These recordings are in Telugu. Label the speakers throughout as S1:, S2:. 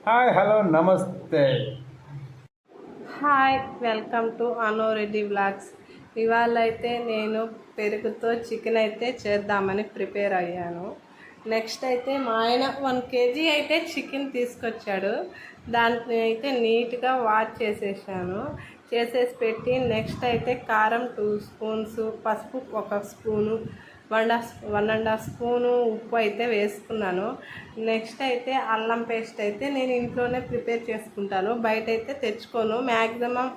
S1: హాయ్ హలో నమస్తే.
S2: Hi, welcome to Anoreddy vlogs. ఇవాళ అయితే నేను పెరుగుతో చికెన్ అయితే చేద్దామని ప్రిపేర్ అయ్యాను. నెక్స్ట్ అయితే మా ఆయన 1 kg అయితే చికెన్ తీసుకొచ్చాడు. దాన్ని అయితే నీట్గా వాష్ చేసేసి పెట్టి నెక్స్ట్ అయితే కారం 2 స్పూన్స్, పసుపు 1 స్పూను, 1.5 స్పూను ఉప్పు అయితే వేసుకున్నాను. నెక్స్ట్ అయితే అల్లం పేస్ట్ అయితే నేను ఇంట్లోనే ప్రిపేర్ చేసుకుంటాను, బయట అయితే తెచ్చుకోను. మ్యాక్సిమం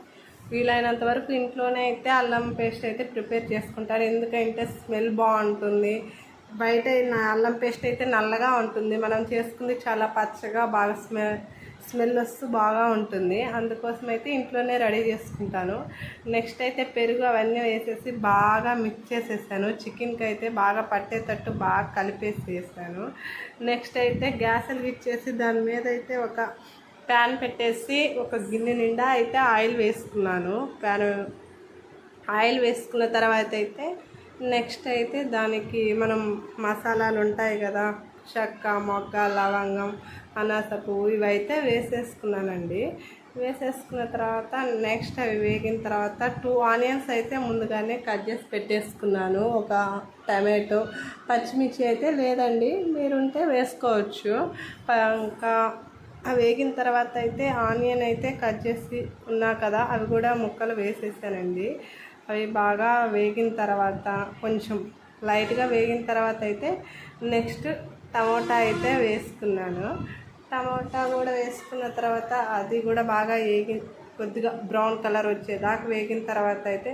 S2: వీలైనంత వరకు ఇంట్లోనే అయితే అల్లం పేస్ట్ అయితే ప్రిపేర్ చేసుకుంటాను, ఎందుకంటే స్మెల్ బాగుంటుంది. బయట అల్లం పేస్ట్ అయితే నల్లగా ఉంటుంది, మనం చేసుకుంది చాలా పచ్చగా బాగా స్మెల్ వస్తూ బాగా ఉంటుంది. అందుకోసం అయితే ఇంట్లోనే రెడీ చేసుకుంటాను. నెక్స్ట్ అయితే పెరుగు అవన్నీ వేసేసి బాగా మిక్స్ చేసేసాను. చికెన్కి అయితే బాగా పట్టేటట్టు బాగా కలిపేసి వేసాను. నెక్స్ట్ అయితే గ్యాస్ వెలిగించేసి దాని మీద అయితే ఒక ప్యాన్ పెట్టేసి ఒక గిన్నె నిండా అయితే ఆయిల్ వేసుకున్నాను. ఆయిల్ వేసుకున్న తర్వాత అయితే నెక్స్ట్ అయితే దానికి మనం మసాలాలు ఉంటాయి కదా, చెక్క, మొగ్గ, లవంగం, అనాస పువ్వు ఇవైతే వేసేసుకున్నానండి. వేసేసుకున్న తర్వాత నెక్స్ట్ అవి వేగిన తర్వాత 2 ఆనియన్స్ అయితే ముందుగానే కట్ చేసి పెట్టేసుకున్నాను. ఒక టమాటో, పచ్చిమిర్చి అయితే లేదండి, మీరుంటే వేసుకోవచ్చు. ఇంకా వేగిన తర్వాత అయితే ఆనియన్ అయితే కట్ చేసి ఉన్నా కదా, అవి కూడా ముక్కలు వేసేసానండి. అవి బాగా వేగిన తర్వాత కొంచెం లైట్గా వేగిన తర్వాత అయితే నెక్స్ట్ టమోటా అయితే వేసుకున్నాను. టమోటా కూడా వేసుకున్న తర్వాత అది కూడా బాగా కొద్దిగా బ్రౌన్ కలర్ వచ్చేదాకా వేగిన తర్వాత అయితే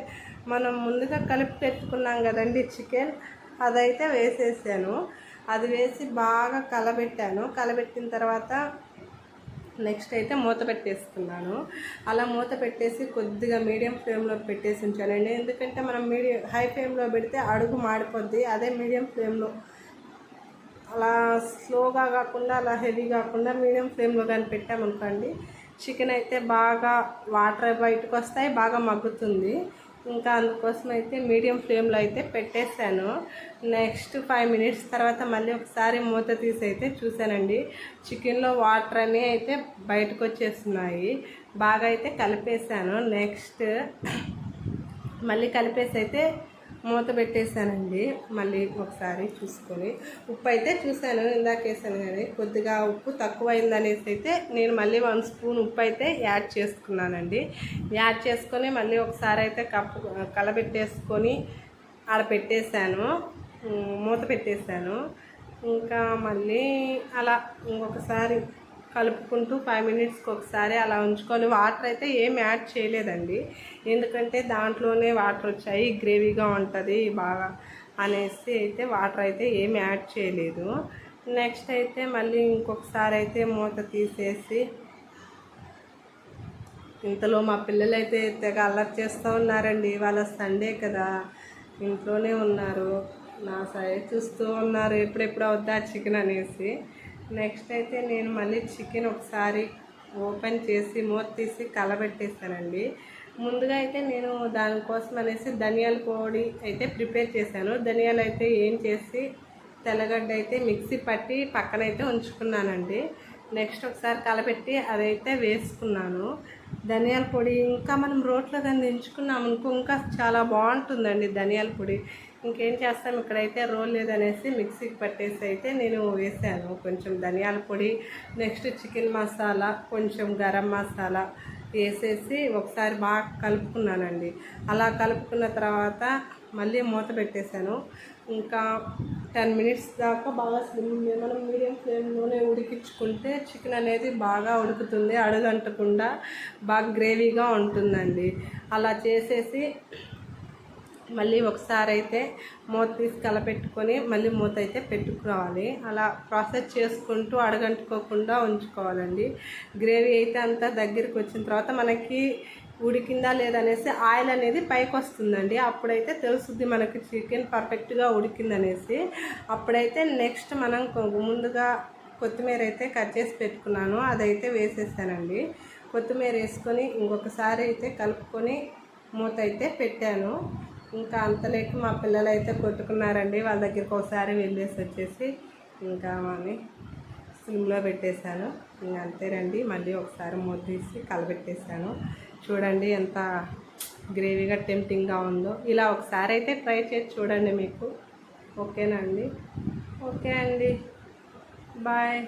S2: మనం ముందుగా కలిపి పెట్టుకున్నాం కదండి చికెన్, అదైతే వేసేసాను. అది వేసి బాగా కలబెట్టిన తర్వాత నెక్స్ట్ అయితే మూత పెట్టేసుకున్నాను. అలా మూత పెట్టేసి కొద్దిగా మీడియం ఫ్లేమ్లో పెట్టేసి ఉంచానండి, ఎందుకంటే మనం హై ఫ్లేమ్లో పెడితే అడుగు మాడిపోద్ది. అదే మీడియం ఫ్లేమ్లో అలా స్లోగా కాకుండా అలా హెవీ కాకుండా మీడియం ఫ్లేమ్లో కానీ పెట్టామనుకోండి, చికెన్ అయితే బాగా వాటర్ బయటకు వస్తాయి, బాగా మగ్గుతుంది. ఇంకా అందుకోసం అయితే మీడియం ఫ్లేమ్లో అయితే పెట్టేశాను. నెక్స్ట్ 5 మినిట్స్ తర్వాత మళ్ళీ ఒకసారి మూత తీసి అయితే చూశానండి, చికెన్లో వాటర్ అన్నీ అయితే బయటకు వచ్చేస్తున్నాయి. బాగా అయితే కలిపేశాను. నెక్స్ట్ మళ్ళీ కలిపేసి అయితే మూత పెట్టేశానండి. మళ్ళీ ఒకసారి చూసుకొని ఉప్పు అయితే చూశాను, ఇందాక వేసాను కానీ కొద్దిగా ఉప్పు తక్కువైందనేసి అయితే నేను మళ్ళీ 1 స్పూన్ ఉప్పు అయితే యాడ్ చేసుకున్నానండి. యాడ్ చేసుకొని మళ్ళీ ఒకసారి అయితే కలబెట్టేసుకొని ఆడ పెట్టేశాను, మూత పెట్టేశాను. ఇంకా మళ్ళీ అలా ఇంకొకసారి కలుపుకుంటూ 5 మినిట్స్కి ఒకసారి అలా ఉంచుకొని వాటర్ అయితే ఏం యాడ్ చేయలేదండి, ఎందుకంటే దాంట్లోనే వాటర్ వచ్చాయి, గ్రేవీగా ఉంటుంది బాగా అనేసి అయితే వాటర్ అయితే ఏం యాడ్ చేయలేదు. నెక్స్ట్ అయితే మళ్ళీ ఇంకొకసారి అయితే మూత తీసేసి, ఇంతలో మా పిల్లలు అయితే తెగ అల్లరి చేస్తూ ఉన్నారండి. వాళ్ళ సండే కదా, ఇంట్లోనే ఉన్నారు, నా సైడ్ చూస్తూ ఉన్నారు ఎప్పుడెప్పుడు అవుద్దా చికెన్ అనేసి. నెక్స్ట్ అయితే నేను మళ్ళీ చికెన్ ఒకసారి ఓపెన్ చేసి మూత తీసి కలబెట్టేసానండి. ముందుగా అయితే నేను దానికోసం అనేసి ధనియాల పొడి అయితే ప్రిపేర్ చేశాను. ధనియాలు అయితే ఏం చేసి తెల్లగడ్డ అయితే మిక్సీ పట్టి పక్కనైతే ఉంచుకున్నానండి. నెక్స్ట్ ఒకసారి కలపెట్టి అదైతే వేసుకున్నాను. ధనియాల పొడి ఇంకా మనం రోట్లో కానీ దించుకున్నాం అనుకో ఇంకా చాలా బాగుంటుందండి ధనియాల పొడి. ఇంకేం చేస్తాం, ఇక్కడైతే రోల్ లేదనేసి మిక్సీకి పట్టేసి అయితే నేను వేసాను కొంచెం ధనియాల పొడి. నెక్స్ట్ చికెన్ మసాలా, కొంచెం గరం మసాలా వేసేసి ఒకసారి బాగా కలుపుకున్నానండి. అలా కలుపుకున్న తర్వాత మళ్ళీ మూత పెట్టేశాను. ఇంకా 10 మినిట్స్ దాకా బాగా మనం మీడియం ఫ్లేమ్లోనే ఉడికించుకుంటే చికెన్ అనేది బాగా ఉడుకుతుంది, అడుగంటకుండా బాగా గ్రేవీగా ఉంటుందండి. అలా చేసేసి మళ్ళీ ఒకసారి అయితే మూత తీసి కలపెట్టుకొని మళ్ళీ మూత అయితే పెట్టుకోవాలి. అలా ప్రాసెస్ చేసుకుంటూ అడగంటుకోకుండా ఉంచుకోవాలండి. గ్రేవీ అయితే అంతా దగ్గరికి వచ్చిన తర్వాత మనకి ఉడికిందా లేదనేసి ఆయిల్ అనేది పైకి వస్తుందండి, అప్పుడైతే తెలుస్తుంది మనకి చికెన్ పర్ఫెక్ట్గా ఉడికిందనేసి. అప్పుడైతే నెక్స్ట్ మనం ముందుగా కొత్తిమీర అయితే కట్ చేసి పెట్టుకున్నాను, అదైతే వేసేసానండి. కొత్తిమీర వేసుకొని ఇంకొకసారి అయితే కలుపుకొని మూత అయితే పెట్టాను. ఇంకా అంతలేక మా పిల్లలు అయితే కొట్టుకున్నారండి, వాళ్ళ దగ్గరికి ఒకసారి వెళ్ళేసి వచ్చేసి ఇంకా అని సిమ్లో పెట్టేశాను. ఇంక అంతేనండి. మళ్ళీ ఒకసారి మూత తీసి కలబెట్టేసాను. చూడండి ఎంత గ్రేవీగా టెంప్టింగ్గా ఉందో. ఇలా ఒకసారి అయితే ట్రై చేసి చూడండి మీకు. ఓకేనా అండి? ఓకే అండి, బాయ్.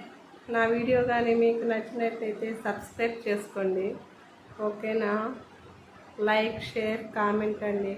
S2: నా వీడియో కానీ మీకు నచ్చినట్లయితే సబ్స్క్రైబ్ చేసుకోండి. ఓకేనా? లైక్, షేర్, కామెంట్ అండి.